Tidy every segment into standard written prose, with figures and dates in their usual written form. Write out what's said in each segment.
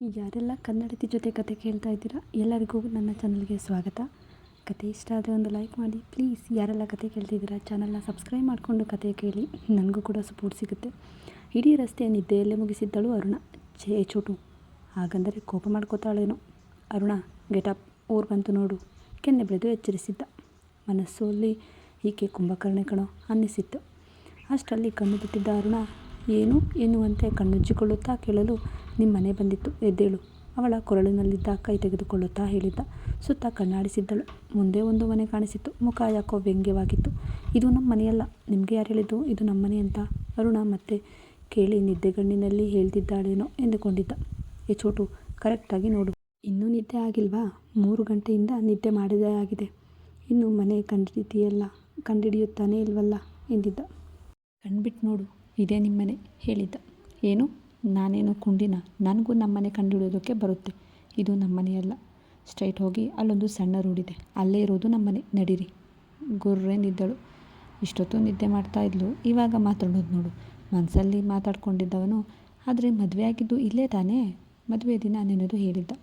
ಯಾರೆಲ್ಲ ಕನ್ನಡತಿ ಜೊತೆ ಕತೆ ಕೇಳ್ತಾ ಇದ್ದೀರಾ ಎಲ್ಲರಿಗೂ ನನ್ನ ಚಾನಲ್ಗೆ ಸ್ವಾಗತ. ಕತೆ ಇಷ್ಟ ಆದರೆ ಒಂದು ಲೈಕ್ ಮಾಡಿ ಪ್ಲೀಸ್. ಯಾರೆಲ್ಲ ಕತೆ ಕೇಳ್ತಿದ್ದೀರಾ ಚಾನಲ್ನ ಸಬ್ಸ್ಕ್ರೈಬ್ ಮಾಡಿಕೊಂಡು ಕತೆ ಕೇಳಿ, ನನಗೂ ಕೂಡ ಸಪೋರ್ಟ್ ಸಿಗುತ್ತೆ. ಇಡೀ ರಸ್ತೆ ನಿದ್ದೆಯಲ್ಲೇ ಮುಗಿಸಿದ್ದಳು ಅರುಣ. ಚೋಟು ಹಾಗಂದರೆ ಕೋಪ ಮಾಡ್ಕೋತಾಳೇನೋ. ಅರುಣ ಗೆಟಪ್ ಊರು ಬಂತು ನೋಡು, ಕೆನ್ನೆ ಬೆಳೆದು ಎಚ್ಚರಿಸಿದ್ದ. ಮನಸ್ಸಲ್ಲಿ ಈಕೆ ಕುಂಭಕರ್ಣೆ ಕಣೋ ಅನ್ನಿಸಿತ್ತು. ಅಷ್ಟರಲ್ಲಿ ಕಣ್ಣು ಬಿಟ್ಟಿದ್ದ ಅರುಣ ಏನು ಎನ್ನುವಂತೆ ಕಣ್ಣುಜ್ಜಿಕೊಳ್ಳುತ್ತಾ ಕೇಳಲು, ನಿಮ್ಮ ಮನೆ ಬಂದಿತ್ತು, ಎದ್ದೇಳು, ಅವಳ ಕೊರಳಿನಲ್ಲಿದ್ದ ಕೈ ತೆಗೆದುಕೊಳ್ಳುತ್ತಾ ಹೇಳಿದ್ದ. ಸುತ್ತ ಕಣ್ಣಾಡಿಸಿದ್ದಳು. ಮುಂದೆ ಒಂದು ಮನೆ ಕಾಣಿಸಿತ್ತು. ಮುಖ ಯಾಕೋ ವ್ಯಂಗ್ಯವಾಗಿತ್ತು. ಇದು ನಮ್ಮ ಮನೆಯಲ್ಲ, ನಿಮಗೆ ಯಾರು ಹೇಳಿದ್ದು ಇದು ನಮ್ಮ ಮನೆ ಅಂತ? ಅರುಣ ಮತ್ತೆ ಕೇಳಿ ನಿದ್ದೆಗಣ್ಣಿನಲ್ಲಿ ಹೇಳ್ತಿದ್ದಾಳೇನೋ ಎಂದುಕೊಂಡಿದ್ದ. ಚೋಟು ಕರೆಕ್ಟಾಗಿ ನೋಡು, ಇನ್ನೂ ನಿದ್ದೆ ಆಗಿಲ್ವಾ? 3 ಗಂಟೆಯಿಂದ ನಿದ್ದೆ ಮಾಡಿದೇ ಆಗಿದೆ, ಇನ್ನು ಮನೆ ಕಂಡಿಡಿಯುತ್ತಾನೇ ಇಲ್ವಲ್ಲ ಎಂದಿದ್ದ. ಕಣ್ಬಿಟ್ಟು ನೋಡು, ಇದೇ ನಿಮ್ಮನೆ ಹೇಳಿದ್ದ. ಏನು, ನಾನೇನು ಕುಂಡಿನ? ನನಗೂ ನಮ್ಮನೆ ಕಂಡುಹಿಡಿಯೋದಕ್ಕೆ ಬರುತ್ತೆ. ಇದು ನಮ್ಮನೆಯಲ್ಲ. ಸ್ಟ್ರೈಟ್ ಹೋಗಿ ಅಲ್ಲೊಂದು ಸಣ್ಣ ರೋಡಿದೆ, ಅಲ್ಲೇ ಇರೋದು ನಮ್ಮನೆ, ನಡೀರಿ. ಗುರ್ರೆಂದಿದ್ದಳು. ಇಷ್ಟೊತ್ತು ನಿದ್ದೆ ಮಾಡ್ತಾ ಇದ್ಲು, ಇವಾಗ ಮಾತಾಡೋದು ನೋಡು. ಮನಸ್ಸಲ್ಲಿ ಮಾತಾಡ್ಕೊಂಡಿದ್ದವನು, ಆದರೆ ಮದುವೆ ಆಗಿದ್ದು ಇಲ್ಲೇ ತಾನೇ? ಮದುವೆ ದಿನ ನೆನೆದು ಹೇಳಿದ್ದ.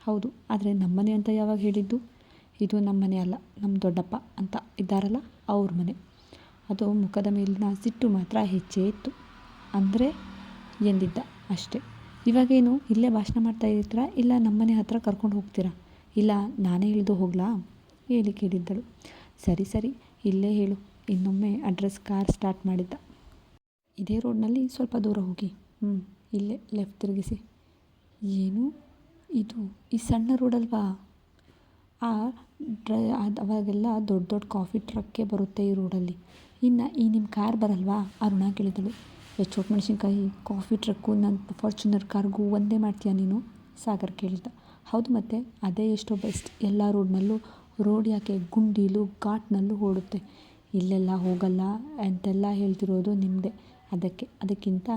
ಹೌದು, ಆದರೆ ನಮ್ಮನೆ ಅಂತ ಯಾವಾಗ ಹೇಳಿದ್ದು? ಇದು ನಮ್ಮನೆ ಅಲ್ಲ, ನಮ್ಮ ದೊಡ್ಡಪ್ಪ ಅಂತ ಇದ್ದಾರಲ್ಲ ಅವ್ರ ಮನೆ. ಅದು ಮುಖದ ಮೇಲಿನ ಸಿಟ್ಟು ಮಾತ್ರ ಹೆಚ್ಚೇ ಇತ್ತು. ಅಂದರೆ ಎಂದಿದ್ದ ಅಷ್ಟೇ. ಇವಾಗೇನು ಇಲ್ಲೇ ಭಾಷಣ ಮಾಡ್ತಾ ಇರ್ತೀರಾ, ಇಲ್ಲ ನಮ್ಮನೆ ಹತ್ರ ಕರ್ಕೊಂಡು ಹೋಗ್ತೀರಾ? ಇಲ್ಲ ನಾನೇ ಇಳಿದು ಹೋಗ್ಲಾ ಹೇಳಿ ಕೇಳಿದ್ದಳು. ಸರಿ ಇಲ್ಲೇ ಹೇಳು. ಇನ್ನೊಮ್ಮೆ ಅಡ್ರೆಸ್ ಕಾರ್ ಸ್ಟಾರ್ಟ್ ಮಾಡಿದ್ದ. ಇದೇ ರೋಡ್ನಲ್ಲಿ ಸ್ವಲ್ಪ ದೂರ ಹೋಗಿ, ಇಲ್ಲೇ ಲೆಫ್ಟ್ ತಿರುಗಿಸಿ. ಏನು ಇದು ಈ ಸಣ್ಣ ರೋಡಲ್ವಾ? ಅವಾಗೆಲ್ಲ ದೊಡ್ಡ ಕಾಫಿ ಟ್ರಕ್ಕೇ ಬರುತ್ತೆ ಈ ರೋಡಲ್ಲಿ. ಇನ್ನು ಈ ನಿಮ್ಮ ಕಾರ್ ಬರಲ್ವಾ? ಅರುಣ ಕೇಳಿದಳು. ಚೋಟ್ ಮೆಣಸಿನ್ಕಾಯಿ, ಕಾಫಿ ಟ್ರಕ್ಕು ನನ್ನ ಫಾರ್ಚುನರ್ ಕಾರ್ಗೂ ಒಂದೇ ಮಾಡ್ತೀಯಾ ನೀನು? ಸಾಗರ್ ಕೇಳಿದ್ದ. ಹೌದು ಮತ್ತೆ, ಅದೇ ಎಷ್ಟೋ ಬೆಸ್ಟ್. ಎಲ್ಲ ರೋಡ್ ಯಾಕೆ ಗುಂಡೀಲು ಘಾಟ್ನಲ್ಲೂ ಓಡುತ್ತೆ. ಇಲ್ಲೆಲ್ಲ ಹೋಗಲ್ಲ ಅಂತೆಲ್ಲ ಹೇಳ್ತಿರೋದು ನಿಮ್ಮದೇ. ಅದಕ್ಕಿಂತ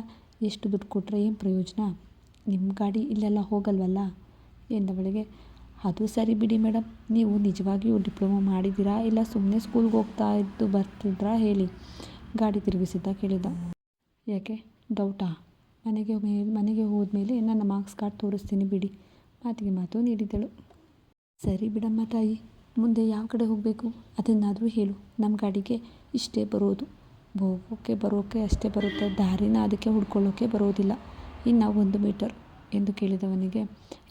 ಎಷ್ಟು ದುಡ್ಡು ಕೊಟ್ಟರೆ ಏನು ಪ್ರಯೋಜನ? ನಿಮ್ಮ ಗಾಡಿ ಇಲ್ಲೆಲ್ಲ ಹೋಗಲ್ವಲ್ಲ ಎಂದವಳಿಗೆ. ಅದು ಸರಿ ಬಿಡಿ ಮೇಡಮ್, ನೀವು ನಿಜವಾಗಿಯೂ ಡಿಪ್ಲೊಮಾ ಮಾಡಿದ್ದೀರಾ ಇಲ್ಲ ಸುಮ್ಮನೆ ಸ್ಕೂಲ್ಗೆ ಬರ್ತಿದ್ರಾ ಹೇಳಿ? ಗಾಡಿ ತಿರುಗಿಸಿದ್ದ ಕೇಳಿದ. ಯಾಕೆ ಡೌಟಾ? ಮನೆಗೆ ಹೋದ್ಮೇಲೆ ನನ್ನ ಮಾರ್ಕ್ಸ್ ಕಾರ್ಡ್ ತೋರಿಸ್ತೀನಿ ಬಿಡಿ, ಮಾತಿಗೆ ಮಾತು ನೀಡಿದಳು. ಸರಿ ಬಿಡಮ್ಮ ತಾಯಿ, ಮುಂದೆ ಯಾವ ಕಡೆ ಹೋಗಬೇಕು ಅದನ್ನಾದರೂ ಹೇಳು. ನಮ್ಮ ಗಾಡಿಗೆ ಇಷ್ಟೇ ಬರೋದು, ಬರೋಕ್ಕೆ ಅಷ್ಟೇ ಬರುತ್ತೆ, ದಾರಿನ ಅದಕ್ಕೆ ಹುಡ್ಕೊಳ್ಳೋಕ್ಕೆ ಬರೋದಿಲ್ಲ. ಇನ್ನು 1 ಮೀಟರ್ ಎಂದು ಕೇಳಿದವನಿಗೆ,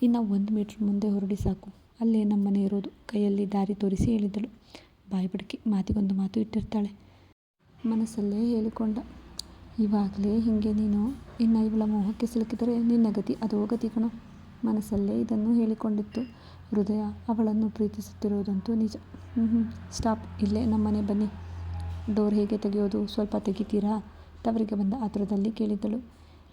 ಇನ್ನು 1 ಮೀಟರ್ ಮುಂದೆ ಹೊರಡಿ ಸಾಕು, ಅಲ್ಲೇ ನಮ್ಮನೆ ಇರೋದು, ಕೈಯಲ್ಲಿ ದಾರಿ ತೋರಿಸಿ ಹೇಳಿದಳು. ಬಾಯಿ ಬಡಕಿ, ಮಾತಿಗೊಂದು ಮಾತು ಇಟ್ಟಿರ್ತಾಳೆ. ಮನಸ್ಸಲ್ಲೇ ಹೇಳಿಕೊಂಡ, ಇವಾಗಲೇ ಹೀಗೆ ನೀನು, ಇನ್ನು ಇವಳ ಮೋಹಕ್ಕೆ ಸಿಲುಕಿದರೆ ನಿನ್ನ ಗತಿ ಅದೋ ಗತಿ ಕಣೋ. ಮನಸ್ಸಲ್ಲೇ ಇದನ್ನು ಹೇಳಿಕೊಂಡಿತ್ತು. ಹೃದಯ ಅವಳನ್ನು ಪ್ರೀತಿಸುತ್ತಿರೋದಂತೂ ನಿಜ. ಸ್ಟಾಪ್, ಇಲ್ಲೇ ನಮ್ಮನೆ ಬನ್ನಿ. ಡೋರ್ ಹೇಗೆ ತೆಗೆಯೋದು, ಸ್ವಲ್ಪ ತೆಗಿತೀರಾ? ತವರಿಗೆ ಬಂದ ಆತುರದಲ್ಲಿ ಕೇಳಿದ್ದಳು.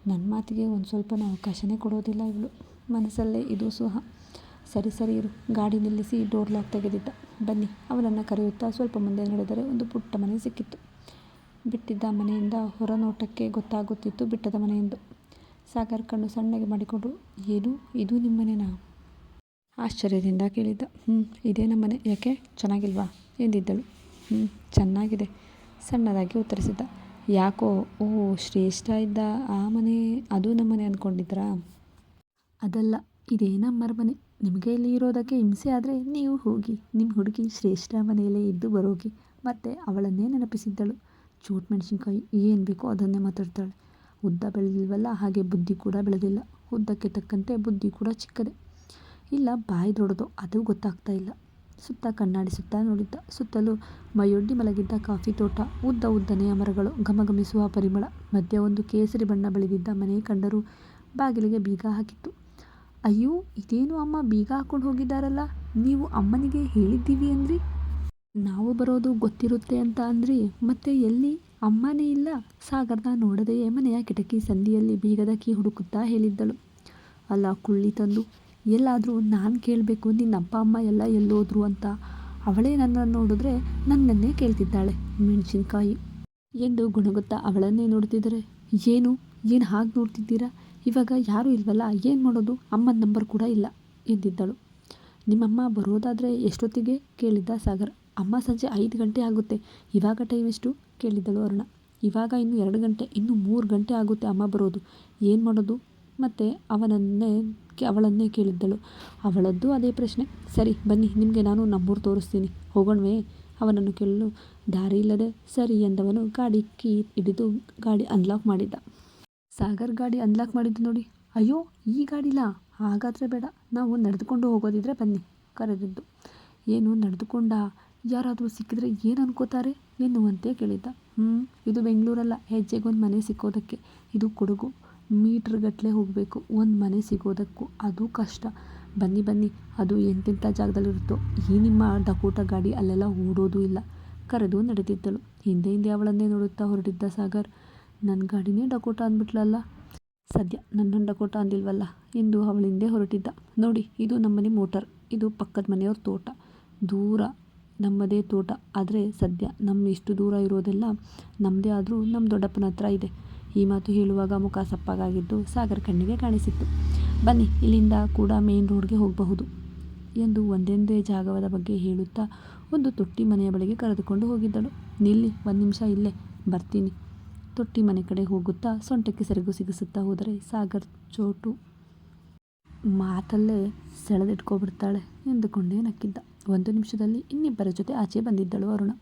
ನನ್ನ ಮಾತಿಗೆ ಒಂದು ಸ್ವಲ್ಪನೂ ಅವಕಾಶನೇ ಕೊಡೋದಿಲ್ಲ ಇವಳು. ಮನಸ್ಸಲ್ಲೇ ಇದು ಸುಹ. ಸರಿ ಇರು. ಗಾಡಿ ನಿಲ್ಲಿಸಿ ಡೋರ್ ಲಾಕ್ ತೆಗೆದಿದ್ದ. ಬನ್ನಿ ಅವಳನ್ನು ಕರೆಯುತ್ತಾ ಸ್ವಲ್ಪ ಮುಂದೆ ನಡೆದರೆ ಒಂದು ಪುಟ್ಟ ಮನೆ ಸಿಕ್ಕಿತ್ತು. ಬಿಟ್ಟಿದ್ದ ಮನೆಯಿಂದ ಹೊರ ನೋಟಕ್ಕೆ ಗೊತ್ತಾಗುತ್ತಿತ್ತು ಬಿಟ್ಟದ ಮನೆಯೆಂದು. ಸಾಗರ್ ಕಣ್ಣು ಸಣ್ಣಗೆ ಮಾಡಿಕೊಂಡು, ಏನು ಇದು ನಿಮ್ಮನೆನಾ? ಆಶ್ಚರ್ಯದಿಂದ ಕೇಳಿದ್ದ. ಇದೇ ನಮ್ಮನೆ, ಯಾಕೆ ಚೆನ್ನಾಗಿಲ್ವಾ ಎಂದಿದ್ದಳು. ಚೆನ್ನಾಗಿದೆ ಸಣ್ಣದಾಗಿ ಉತ್ತರಿಸಿದ್ದ. ಯಾಕೋ ಶ್ರೇಷ್ಠ ಇದ್ದ ಆ ಮನೆ ಅದು ನಮ್ಮನೆ ಅಂದ್ಕೊಂಡಿದ್ರಾ? ಅದಲ್ಲ, ಇದೇ ನಮ್ಮರ ಮನೆ. ನಿಮಗೆ ಇಲ್ಲಿ ಇರೋದಕ್ಕೆ ಹಿಂಸೆ ಆದರೆ ನೀವು ಹೋಗಿ, ನಿಮ್ಮ ಹುಡುಗಿ ಶ್ರೇಷ್ಠ ಮನೆಯಲ್ಲೇ ಇದ್ದು ಬರೋಗಿ. ಮತ್ತೆ ಅವಳನ್ನೇ ನೆನಪಿಸಿದ್ದಳು. ಚೋಟ್ ಮೆಣಸಿನ್ಕಾಯಿ, ಏನು ಬೇಕೋ ಅದನ್ನೇ ಮಾತಾಡ್ತಾಳೆ. ಉದ್ದ ಬೆಳೆದಿಲ್ವಲ್ಲ, ಹಾಗೆ ಬುದ್ಧಿ ಕೂಡ ಬೆಳೆದಿಲ್ಲ. ಉದ್ದಕ್ಕೆ ತಕ್ಕಂತೆ ಬುದ್ಧಿ ಕೂಡ ಚಿಕ್ಕದೆ. ಇಲ್ಲ ಬಾಯಿ ದೊಡ್ಡದೋ ಅದು ಗೊತ್ತಾಗ್ತಾ ಇಲ್ಲ. ಸುತ್ತ ಕಣ್ಣಾಡಿಸುತ್ತಾ ನೋಡಿದ್ದ. ಸುತ್ತಲೂ ಮೈಯೊಡ್ಡಿ ಮಲಗಿದ್ದ ಕಾಫಿ ತೋಟ, ಉದ್ದನೆಯ ಮರಗಳು, ಘಮಘಮಿಸುವ ಪರಿಮಳ. ಮಧ್ಯ ಒಂದು ಕೇಸರಿ ಬಣ್ಣ ಬೆಳೆದಿದ್ದ ಮನೆ ಕಂಡರೂ ಬಾಗಿಲಿಗೆ ಬೀಗ ಹಾಕಿತ್ತು. ಅಯ್ಯೋ, ಇದೇನು ಅಮ್ಮ ಬೀಗ ಹಾಕೊಂಡು ಹೋಗಿದ್ದಾರಲ್ಲ? ನೀವು ಅಮ್ಮನಿಗೆ ಹೇಳಿದ್ದೀವಿ ಅಂದ್ರಿ? ನಾವು ಬರೋದು ಗೊತ್ತಿರುತ್ತೆ ಅಂತ ಅಂದ್ರಿ, ಮತ್ತೆ ಎಲ್ಲಿ? ಅಮ್ಮನೇ ಇಲ್ಲ. ಸಾಗರ್ನ ನೋಡದೆಯೇ ಮನೆಯ ಕಿಟಕಿ ಸಂದಿಯಲ್ಲಿ ಬೀಗದ ಕೀ ಹುಡುಕುತ್ತಾ ಹೇಳಿದ್ದಳು. ಅಲ್ಲ ಕುಳ್ಳಿ ತಂದು, ಎಲ್ಲಾದರೂ ನಾನು ಕೇಳಬೇಕು ನಿನ್ನ ಅಪ್ಪ ಅಮ್ಮ ಎಲ್ಲ ಎಲ್ಲೋದ್ರು ಅಂತ. ಅವಳೇ ನನ್ನನ್ನು ನೋಡಿದ್ರೆ ನನ್ನನ್ನೇ ಕೇಳ್ತಿದ್ದಾಳೆ. ಮೆಣಸಿನ್ಕಾಯಿ ಎಂದು ಗುಣಗುತ್ತಾ ಅವಳನ್ನೇ ನೋಡ್ತಿದ್ದಾರೆ. ಏನು ಹಾಗೆ ನೋಡ್ತಿದ್ದೀರಾ? ಇವಾಗ ಯಾರೂ ಇಲ್ವಲ್ಲ, ಏನು ಮಾಡೋದು? ಅಮ್ಮನ ನಂಬರ್ ಕೂಡ ಇಲ್ಲ ಎಂದಿದ್ದಳು. ನಿಮ್ಮಮ್ಮ ಬರೋದಾದರೆ ಎಷ್ಟೊತ್ತಿಗೆ ಕೇಳಿದ್ದ ಸಾಗರ್. ಅಮ್ಮ ಸಂಜೆ 5 ಗಂಟೆ ಆಗುತ್ತೆ. ಇವಾಗ ಟೈಮ್ ಎಷ್ಟು ಕೇಳಿದ್ದಳು ಅರುಣ. ಇವಾಗ ಇನ್ನು 2 ಗಂಟೆ, ಇನ್ನು 3 ಗಂಟೆ ಆಗುತ್ತೆ ಅಮ್ಮ ಬರೋದು. ಏನು ಮಾಡೋದು? ಮತ್ತು ಅವಳನ್ನೇ ಕೇಳಿದ್ದಳು. ಅವಳದ್ದು ಅದೇ ಪ್ರಶ್ನೆ. ಸರಿ ಬನ್ನಿ, ನಿಮಗೆ ನಾನು ನಮ್ಮೂರು ತೋರಿಸ್ತೀನಿ, ಹೋಗೋಣವೇ? ಅವನನ್ನು ಕೇಳಲು ದಾರಿ ಇಲ್ಲದೆ ಸರಿ ಎಂದವನು ಗಾಡಿ ಕೀ ಹಿಡಿದು ಗಾಡಿ ಅನ್ಲಾಕ್ ಮಾಡಿದ್ದ. ಸಾಗರ್ ಗಾಡಿ ಅನ್ಲಾಕ್ ಮಾಡಿದ್ದು ನೋಡಿ, ಅಯ್ಯೋ ಈ ಗಾಡಿಲಾ? ಹಾಗಾದರೆ ಬೇಡ, ನಾವು ನಡೆದುಕೊಂಡು ಹೋಗೋದಿದ್ರೆ ಬನ್ನಿ ಕರೆದಿದ್ದು. ಏನು ನಡೆದುಕೊಂಡ? ಯಾರಾದರೂ ಸಿಕ್ಕಿದ್ರೆ ಏನು ಅನ್ಕೋತಾರೆ ಎನ್ನುವಂತೆ ಕೇಳಿದ್ದ. ಇದು ಬೆಂಗಳೂರಲ್ಲ, ಹೆಜ್ಜೆಗೊಂದು ಮನೆ ಸಿಕ್ಕೋದಕ್ಕೆ. ಇದು ಕೊಡಗು, ಮೀಟ್ರ್ಗಟ್ಟಲೆ ಹೋಗಬೇಕು ಒಂದು ಮನೆ ಸಿಗೋದಕ್ಕೂ, ಅದು ಕಷ್ಟ. ಬನ್ನಿ ಬನ್ನಿ, ಅದು ಎಂತೆಂಥ ಜಾಗದಲ್ಲಿರುತ್ತೋ. ಈ ನಿಮ್ಮ ಡಕೋಟ ಗಾಡಿ ಅಲ್ಲೆಲ್ಲ ಓಡೋದೂ ಇಲ್ಲ ಕರೆದು ನಡೆದಿದ್ದಳು. ಹಿಂದೆ ಹಿಂದೆ ಅವಳನ್ನೇ ನೋಡುತ್ತಾ ಹೊರಟಿದ್ದ ಸಾಗರ್, ನನ್ನ ಗಾಡಿನೇ ಡಕೋಟ ಅಂದ್ಬಿಟ್ಲಲ್ಲ, ಸದ್ಯ ನನ್ನನ್ನು ಡಕೋಟ ಅಂದಿಲ್ವಲ್ಲ ಎಂದು ಅವಳಿಂದೆ ಹೊರಟಿದ್ದ. ನೋಡಿ, ಇದು ನಮ್ಮನೆ ಮೋಟರ್, ಇದು ಪಕ್ಕದ ಮನೆಯವ್ರ ತೋಟ, ದೂರ ನಮ್ಮದೇ ತೋಟ. ಆದರೆ ಸದ್ಯ ನಮ್ಮ ಇಷ್ಟು ದೂರ ಇರೋದೆಲ್ಲ ನಮ್ಮದೇ ಆದರೂ ನಮ್ಮ ದೊಡ್ಡಪ್ಪನ ಹತ್ರ ಇದೆ. ಈ ಮಾತು ಹೇಳುವಾಗ ಮುಖ ಸಪ್ಪಗಾಗಿದ್ದು ಸಾಗರ್ ಕಣ್ಣಿಗೆ ಕಾಣಿಸಿತ್ತು. ಬನ್ನಿ, ಇಲ್ಲಿಂದ ಕೂಡ ಮೇನ್ ರೋಡ್ಗೆ ಹೋಗಬಹುದು ಎಂದು ಒಂದೊಂದೇ ಜಾಗದ ಬಗ್ಗೆ ಹೇಳುತ್ತಾ ಒಂದು ತೊಟ್ಟಿ ಮನೆಯ ಬಳಿಗೆ ಕರೆದುಕೊಂಡು ಹೋಗಿದ್ದಳು. ನಿಲ್ಲಿ, ಒಂದು ನಿಮಿಷ ಇಲ್ಲೇ ಬರ್ತೀನಿ. ತೊಟ್ಟಿ ಮನೆ ಕಡೆ ಹೋಗುತ್ತಾ ಸೊಂಟಕ್ಕೆ ಸೆರಗು ಸಿಗಿಸುತ್ತಾ ಹೋದರೆ ಸಾಗರ್ ಚೋಟು ಮಾತಲ್ಲೇ ಸೆಳೆದಿಟ್ಕೊಬಿಡ್ತಾಳೆ ಎಂದುಕೊಂಡೇ ನಕ್ಕಿದ್ದ. 1 ನಿಮಿಷದಲ್ಲಿ ಇನ್ನಿಬ್ಬರ ಜೊತೆ ಆಚೆ ಬಂದಿದ್ದಳು ಅರುಣ.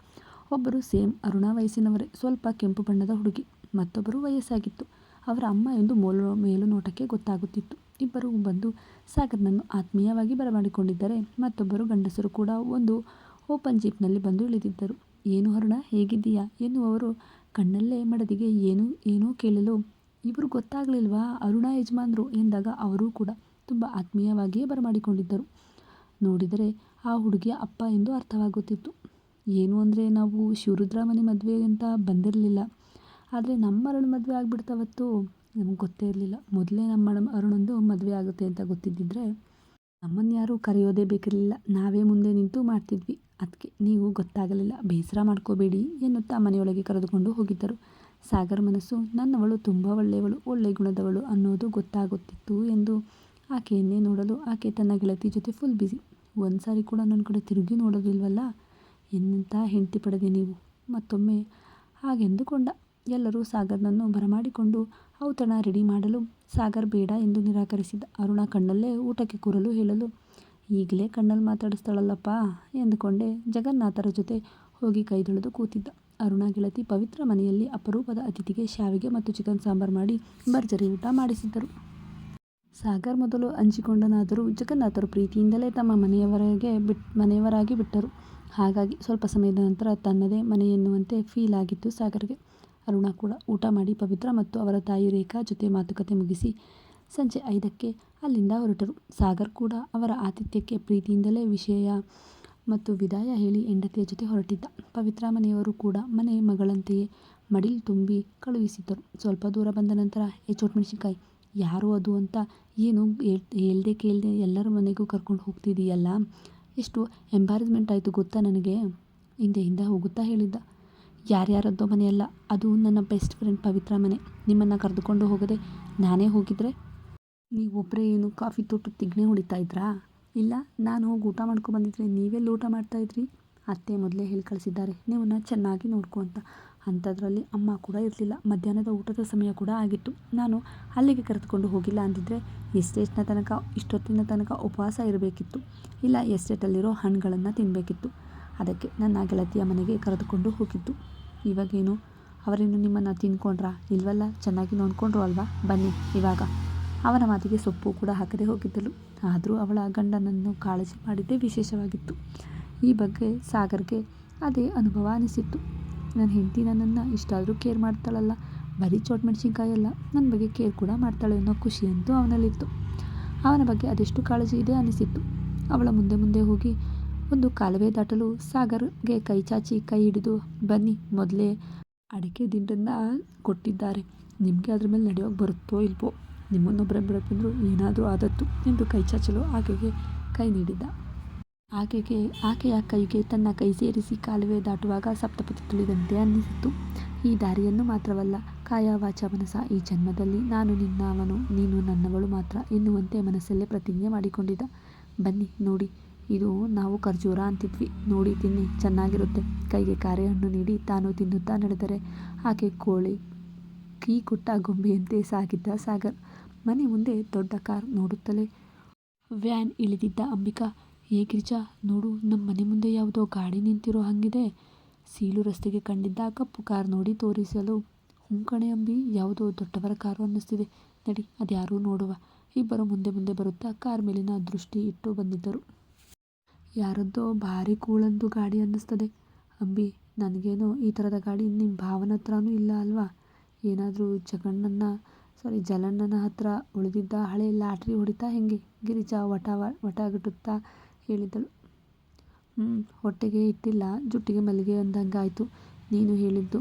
ಒಬ್ಬರು ಸೇಮ್ ಅರುಣ ವಯಸ್ಸಿನವರೇ, ಸ್ವಲ್ಪ ಕೆಂಪು ಬಣ್ಣದ ಹುಡುಗಿ. ಮತ್ತೊಬ್ಬರು ವಯಸ್ಸಾಗಿತ್ತು, ಅವರ ಅಮ್ಮ ಎಂದು ಮೇಲು ನೋಟಕ್ಕೆ ಗೊತ್ತಾಗುತ್ತಿತ್ತು. ಇಬ್ಬರು ಬಂದು ಸಾಗರ್ನನ್ನು ಆತ್ಮೀಯವಾಗಿ ಬರಮಾಡಿಕೊಂಡಿದ್ದರೆ ಮತ್ತೊಬ್ಬರು ಗಂಡಸರು ಕೂಡ ಒಂದು ಓಪನ್ ಜೀಪ್ನಲ್ಲಿ ಬಂದು ಇಳಿದಿದ್ದರು. ಏನು ಅರುಣ, ಹೇಗಿದ್ದೀಯಾ ಎನ್ನುವವರು ಕಣ್ಣಲ್ಲೇ ಮಡದಿಗೆ ಏನೋ ಕೇಳಲು, ಇವರು ಗೊತ್ತಾಗಲಿಲ್ವಾ ಅರುಣ ಯಜಮಾನ್ರು ಎಂದಾಗ ಅವರೂ ಕೂಡ ತುಂಬ ಆತ್ಮೀಯವಾಗಿಯೇ ಬರಮಾಡಿಕೊಂಡಿದ್ದರು. ನೋಡಿದರೆ ಆ ಹುಡುಗಿಯ ಅಪ್ಪ ಎಂದು ಅರ್ಥವಾಗುತ್ತಿತ್ತು. ಏನು ಅಂದರೆ, ನಾವು ಶಿವರುದ್ರ ಮನೆ ಮದುವೆ ಅಂತ ಬಂದಿರಲಿಲ್ಲ, ಆದರೆ ನಮ್ಮ ಅರುಣ್ ಮದುವೆ ಆಗಿಬಿಡ್ತಾವತ್ತು ನಮಗೆ ಗೊತ್ತೇ ಇರಲಿಲ್ಲ. ಮೊದಲೇ ನಮ್ಮ ಅರುಣಂದು ಮದುವೆ ಆಗುತ್ತೆ ಅಂತ ಗೊತ್ತಿದ್ದಿದ್ರೆ ನಮ್ಮನ್ನು ಯಾರೂ ಕರೆಯೋದೇ ಬೇಕಿರಲಿಲ್ಲ, ನಾವೇ ಮುಂದೆ ನಿಂತು ಮಾಡ್ತಿದ್ವಿ. ಅದಕ್ಕೆ ನೀವು ಗೊತ್ತಾಗಲಿಲ್ಲ, ಬೇಸರ ಮಾಡ್ಕೋಬೇಡಿ ಎನ್ನುತ್ತಾ ಮನೆಯೊಳಗೆ ಕರೆದುಕೊಂಡು ಹೋಗಿದ್ದರು. ಸಾಗರ್ ಮನಸ್ಸು, ನನ್ನವಳು ತುಂಬ ಒಳ್ಳೆಯವಳು, ಒಳ್ಳೆ ಗುಣದವಳು ಅನ್ನೋದು ಗೊತ್ತಾಗುತ್ತಿತ್ತು ಎಂದು ಆಕೆಯನ್ನೇ ನೋಡಲು ಆಕೆ ತನ್ನ ಗೆಳತಿ ಜೊತೆ ಫುಲ್ ಬ್ಯುಸಿ. ಒಂದು ಸಾರಿ ಕೂಡ ನನ್ನ ಕಡೆ ತಿರುಗಿ ನೋಡೋದಿಲ್ವಲ್ಲ, ಎಂಥ ಹೆಂಡತಿ ಪಡೆದೆ ನೀವು. ಮತ್ತೊಮ್ಮೆ ಹಾಗೆಂದುಕೊಂಡ. ಎಲ್ಲರೂ ಸಾಗರ್ನನ್ನು ಬರಮಾಡಿಕೊಂಡು ಔತಣ ರೆಡಿ ಮಾಡಲು ಸಾಗರ್ ಬೇಡ ಎಂದು ನಿರಾಕರಿಸಿದ. ಅರುಣ ಕಣ್ಣಲ್ಲೇ ಊಟಕ್ಕೆ ಕೂರಲು ಹೇಳಲು, ಈಗಲೇ ಕಣ್ಣಲ್ಲಿ ಮಾತಾಡಿಸ್ತಾಳಲ್ಲಪ್ಪ ಎಂದುಕೊಂಡೇ ಜಗನ್ನಾಥರ ಜೊತೆ ಹೋಗಿ ಕೈ ತೊಳೆದು ಕೂತಿದ್ದ. ಅರುಣ ಗೆಳತಿ ಪವಿತ್ರ ಮನೆಯಲ್ಲಿ ಅಪರೂಪದ ಅತಿಥಿಗೆ ಶಾವಿಗೆ ಮತ್ತು ಚಿಕನ್ ಸಾಂಬಾರ್ ಮಾಡಿ ಭರ್ಜರಿ ಊಟ ಮಾಡಿಸಿದ್ದರು. ಸಾಗರ್ ಮೊದಲು ಹಂಚಿಕೊಂಡನಾದರೂ ಜಗನ್ನಾಥರು ಪ್ರೀತಿಯಿಂದಲೇ ತಮ್ಮ ಮನೆಯವರಾಗಿ ಬಿಟ್ಟರು. ಹಾಗಾಗಿ ಸ್ವಲ್ಪ ಸಮಯದ ನಂತರ ತನ್ನದೇ ಮನೆ ಎನ್ನುವಂತೆ ಫೀಲ್ ಆಗಿತ್ತು ಸಾಗರ್ಗೆ. ಅರುಣ ಕೂಡ ಊಟ ಮಾಡಿ ಪವಿತ್ರ ಮತ್ತು ಅವರ ತಾಯಿ ರೇಖಾ ಜೊತೆ ಮಾತುಕತೆ ಮುಗಿಸಿ ಸಂಜೆ 5ಕ್ಕೆ ಅಲ್ಲಿಂದ ಹೊರಟರು. ಸಾಗರ್ ಕೂಡ ಅವರ ಆತಿಥ್ಯಕ್ಕೆ ಪ್ರೀತಿಯಿಂದಲೇ ವಿಷಯ ಮತ್ತು ವಿದಾಯ ಹೇಳಿ ಹೆಂಡತಿಯ ಜೊತೆ ಹೊರಟಿದ್ದ. ಪವಿತ್ರ ಮನೆಯವರು ಕೂಡ ಮನೆ ಮಗಳಂತೆಯೇ ಮಡಿಲು ತುಂಬಿ ಕಳುಹಿಸಿದ್ದರು. ಸ್ವಲ್ಪ ದೂರ ಬಂದ ನಂತರ, ಚೋಟ್ಮೆಣಸಿನ್ಕಾಯಿ ಯಾರು ಅದು ಅಂತ ಏನು ಹೇಳ್ದೆ ಕೇಳದೆ ಎಲ್ಲರ ಮನೆಗೂ ಕರ್ಕೊಂಡು ಹೋಗ್ತಿದ್ದೀಯಲ್ಲ, ಎಷ್ಟು ಎಂಬಾರಸ್ಮೆಂಟ್ ಆಯಿತು ಗೊತ್ತಾ ನನಗೆ, ಹಿಂದೆ ಹೋಗುತ್ತಾ ಹೇಳಿದ್ದ. ಯಾರ್ಯಾರದ್ದೋ ಮನೆಯಲ್ಲ, ಅದು ನನ್ನ ಬೆಸ್ಟ್ ಫ್ರೆಂಡ್ ಪವಿತ್ರ ಮನೆ. ನಿಮ್ಮನ್ನು ಕರೆದುಕೊಂಡು ಹೋಗದೆ ನಾನೇ ಹೋಗಿದ್ರೆ ನೀವೊಬ್ಬರೇ ಏನು ಕಾಫಿ ತೊಟ್ಟು ತಿಗ್ನೆ ಹೊಡಿತಾ ಇದ್ರಾ? ಇಲ್ಲ, ನಾನು ಹೋಗಿ ಊಟ ಮಾಡ್ಕೊಬಂದಿದ್ರೆ ನೀವೆಲ್ಲಿ ಊಟ ಮಾಡ್ತಾಯಿದ್ರಿ? ಅತ್ತೆ ಮೊದಲೇ ಹೇಳಿ ಕಳಿಸಿದ್ದಾರೆ ನಿಮ್ಮನ್ನು ಚೆನ್ನಾಗಿ ನೋಡ್ಕೊ ಅಂತ. ಅಂಥದ್ರಲ್ಲಿ ಅಮ್ಮ ಕೂಡ ಇರಲಿಲ್ಲ. ಮಧ್ಯಾಹ್ನದ ಊಟದ ಸಮಯ ಕೂಡ ಆಗಿತ್ತು. ನಾನು ಅಲ್ಲಿಗೆ ಕರೆದುಕೊಂಡು ಹೋಗಿಲ್ಲ ಅಂದಿದ್ದರೆ ಇಷ್ಟೊತ್ತಿನ ತನಕ ಉಪವಾಸ ಇರಬೇಕಿತ್ತು, ಇಲ್ಲ ಎಸ್ಟೇಟಲ್ಲಿರೋ ಹಣ್ಣುಗಳನ್ನು ತಿನ್ನಬೇಕಿತ್ತು. ಅದಕ್ಕೆ ನನ್ನ ಗೆಳತಿಯ ಮನೆಗೆ ಕರೆದುಕೊಂಡು ಹೋಗಿದ್ದು. ಇವಾಗೇನು ಅವರೇನು ನಿಮ್ಮನ್ನು ತಿನ್ಕೊಂಡ್ರಾ? ಇಲ್ವಲ್ಲ, ಚೆನ್ನಾಗಿ ನೋಡ್ಕೊಂಡ್ರು ಅಲ್ವಾ? ಬನ್ನಿ ಇವಾಗ. ಅವನ ಮಾತಿಗೆ ಸೊಪ್ಪು ಕೂಡ ಹಾಕದೆ ಹೋಗಿದ್ದಳು. ಆದರೂ ಅವಳ ಗಂಡನನ್ನು ಕಾಳಜಿ ಮಾಡಿದ್ದೇ ವಿಶೇಷವಾಗಿತ್ತು. ಈ ಬಗ್ಗೆ ಸಾಗರ್ಗೆ ಅದೇ ಅನುಭವ ಅನಿಸಿತ್ತು. ನನ್ನ ಹೆಂಡತಿ ನನ್ನನ್ನು ಇಷ್ಟಾದರೂ ಕೇರ್ ಮಾಡ್ತಾಳಲ್ಲ, ಬರೀ ಚೋಟ್ಮೆಣಸಿನ್ಕಾಯಿ ಅಲ್ಲ, ನನ್ನ ಬಗ್ಗೆ ಕೇರ್ ಕೂಡ ಮಾಡ್ತಾಳೆ ಅನ್ನೋ ಖುಷಿಯಂತೂ ಅವನಲ್ಲಿತ್ತು. ಅವನ ಬಗ್ಗೆ ಅದೆಷ್ಟು ಕಾಳಜಿ ಇದೆ ಅನಿಸಿತ್ತು. ಅವಳ ಮುಂದೆ ಹೋಗಿ ಒಂದು ಕಾಲುವೆ ದಾಟಲು ಸಾಗರ್ಗೆ ಕೈ ಚಾಚಿ ಕೈ ಹಿಡಿದು, ಬನ್ನಿ, ಮೊದಲೇ ಅಡಿಕೆ ದಿಂಡನ್ನು ಕೊಟ್ಟಿದ್ದಾರೆ, ನಿಮಗೆ ಅದ್ರ ಮೇಲೆ ನಡೆಯೋಕೆ ಬರುತ್ತೋ ಇಲ್ವೋ, ನಿಮ್ಮನ್ನೊಬ್ಬರೇ ಬಿಡಕ್ಕೆ ಬಂದರೂ ಏನಾದರೂ ಆದತ್ತು ಎಂದು ಕೈ ಚಾಚಲು ಆಕೆಗೆ ಕೈ ನೀಡಿದ್ದ. ಆಕೆಯ ಕೈಗೆ ತನ್ನ ಕೈ ಸೇರಿಸಿ ಕಾಲುವೆ ದಾಟುವಾಗ ಸಪ್ತಪದಿ ತುಳಿದಂತೆ ಅನ್ನಿಸಿತು. ಈ ದಾರಿಯನ್ನು ಮಾತ್ರವಲ್ಲ, ಕಾಯ ವಾಚ ಮನಸ ಈ ಜನ್ಮದಲ್ಲಿ ನಾನು ನಿನ್ನವನು, ನೀನು ನನ್ನವಳು ಮಾತ್ರ ಎನ್ನುವಂತೆ ಮನಸ್ಸಲ್ಲೇ ಪ್ರತಿಜ್ಞೆ ಮಾಡಿಕೊಂಡಿದ್ದ. ಬನ್ನಿ ನೋಡಿ, ಇದು ನಾವು ಖರ್ಜೂರ ಅಂತಿದ್ವಿ, ನೋಡಿ ತಿನ್ನಿ, ಚೆನ್ನಾಗಿರುತ್ತೆ. ಕೈಗೆ ಕಾರೆ ಹಣ್ಣು ನೀಡಿ ತಾನು ತಿನ್ನುತ್ತಾ ನಡೆದರೆ ಆಕೆ ಕೋಳಿ ಕೀ ಕೊಟ್ಟ ಗೊಂಬೆಯಂತೆ ಸಾಗಿದ್ದ ಸಾಗರ್. ಮನೆ ಮುಂದೆ ದೊಡ್ಡ ಕಾರ್ ನೋಡುತ್ತಲೇ ವ್ಯಾನ್ ಇಳಿದಿದ್ದ ಅಂಬಿಕಾ, ಏ ಗಿರಿಜಾ, ನೋಡು ನಮ್ಮ ಮನೆ ಮುಂದೆ ಯಾವುದೋ ಗಾಡಿ ನಿಂತಿರೋ ಹಂಗಿದೆ. ಸೀಳು ರಸ್ತೆಗೆ ಕಂಡಿದ್ದ ಕಪ್ಪು ಕಾರ್ ನೋಡಿ ತೋರಿಸಲು, ಹ್ಞೂ ಕಣೆ ಅಂಬಿ, ಯಾವುದೋ ದೊಡ್ಡವರ ಕಾರು ಅನ್ನಿಸ್ತಿದೆ, ನಡಿ ಅದ್ಯಾರೂ ನೋಡುವ. ಇಬ್ಬರು ಮುಂದೆ ಮುಂದೆ ಬರುತ್ತಾ ಕಾರ್ ಮೇಲಿನ ದೃಷ್ಟಿ ಇಟ್ಟು ಬಂದಿದ್ದರು. ಯಾರದ್ದೋ ಭಾರಿ ಕೂಳಂದು ಗಾಡಿ ಅನ್ನಿಸ್ತದೆ. ಅಂಬಿ, ನನಗೇನೋ ಈ ಥರದ ಗಾಡಿ ನಿಮ್ಮ ಭಾವನ ಹತ್ರನೂ ಇಲ್ಲ ಅಲ್ವಾ? ಏನಾದರೂ ಜಲಣ್ಣನ ಹತ್ರ ಉಳಿದಿದ್ದ ಹಳೆ ಲಾಟ್ರಿ ಹೊಡಿತಾ ಹೆಂಗೆ? ಗಿರಿಜಾ ವಟಗುಟ್ಟುತ್ತಾ ಹೇಳಿದಳು. ಹೊಟ್ಟೆಗೆ ಇಟ್ಟಿಲ್ಲ, ಜುಟ್ಟಿಗೆ ಮಲ್ಲಿಗೆ ಅಂದಂಗಾಯ್ತು. ನೀನು ಹೇಳಿದ್ದು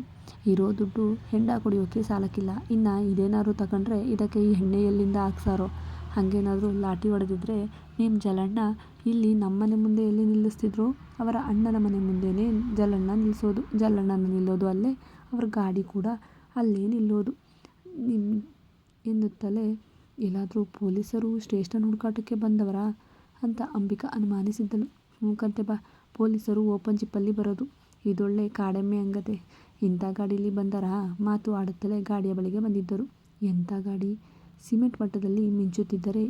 ಇರೋ ದುಡ್ಡು ಹೆಂಡ ಕುಡಿಯೋಕೆ ಸಾಲಕ್ಕಿಲ್ಲ. ಇನ್ನು ಇದೇನಾದ್ರು ತಗೊಂಡ್ರೆ ಇದಕ್ಕೆ ಈ ಎಣ್ಣೆ ಎಲ್ಲಿಂದ ಹಾಕ್ಸಾರೋ? ಹಾಗೇನಾದರೂ ಲಾಟಿ ಹೊಡೆದಿದ್ರೆ ನಿಮ್ಮ ಜಲಣ್ಣ ಇಲ್ಲಿ ನಮ್ಮನೆ ಮುಂದೆ ಎಲ್ಲಿ ನಿಲ್ಲಿಸ್ತಿದ್ರು? ಅವರ ಅಣ್ಣನ ಮನೆ ಮುಂದೆನೇ ಜಲಣ್ಣನ ನಿಲ್ಲೋದು ಅಲ್ಲೇ, ಅವ್ರ ಗಾಡಿ ಕೂಡ ಅಲ್ಲೇ ನಿಲ್ಲೋದು ಎನ್ನುತ್ತಲೇ, ಎಲ್ಲಾದರೂ ಪೊಲೀಸರು ಸ್ಟೇಷನ್ ಹುಡುಕಾಟಕ್ಕೆ ಬಂದವರಾ ಅಂತ ಅಂಬಿಕಾ ಅನುಮಾನಿಸಿದ್ದಳು. ಹ್ಞೂಕಂತೆ ಬಾ, ಪೊಲೀಸರು ಓಪನ್ ಜಿಪ್ಪಲ್ಲಿ ಬರೋದು. ಇದೊಳ್ಳೆ ಕಾಡೆಮ್ಮೆ ಹಂಗತೆ. ಇಂಥ ಗಾಡೀಲಿ ಬಂದರಾ? ಮಾತು ಆಡುತ್ತಲೇ ಗಾಡಿಯ ಬಳಿಗೆ ಬಂದಿದ್ದರು. ಎಂಥ ಗಾಡಿ? ಸಿಮೆಂಟ್ ಮಟ್ಟದಲ್ಲಿ ಮಿಂಚುತ್ತಿದ್ದರೆ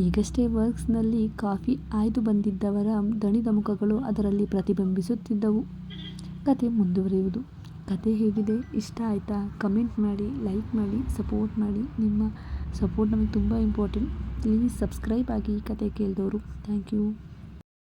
ಈಗಷ್ಟೇ ವರ್ಕ್ಸ್ನಲ್ಲಿ ಕಾಫಿ ಆಯ್ದು ಬಂದಿದ್ದವರ ದಣಿದ ಮುಖಗಳು ಅದರಲ್ಲಿ ಪ್ರತಿಬಿಂಬಿಸುತ್ತಿದ್ದವು. ಕತೆ ಮುಂದುವರಿಯುವುದು. ಕತೆ ಹೇಗಿದೆ? ಇಷ್ಟ ಆಯಿತಾ? ಕಮೆಂಟ್ ಮಾಡಿ, ಲೈಕ್ ಮಾಡಿ, ಸಪೋರ್ಟ್ ಮಾಡಿ. ನಿಮ್ಮ ಸಪೋರ್ಟ್ ನಮಗೆ ತುಂಬ ಇಂಪಾರ್ಟೆಂಟ್. ಪ್ಲೀಸ್ ಸಬ್ಸ್ಕ್ರೈಬ್ ಆಗಿ ಕತೆ ಕೇಳಿದವರು. Thank you.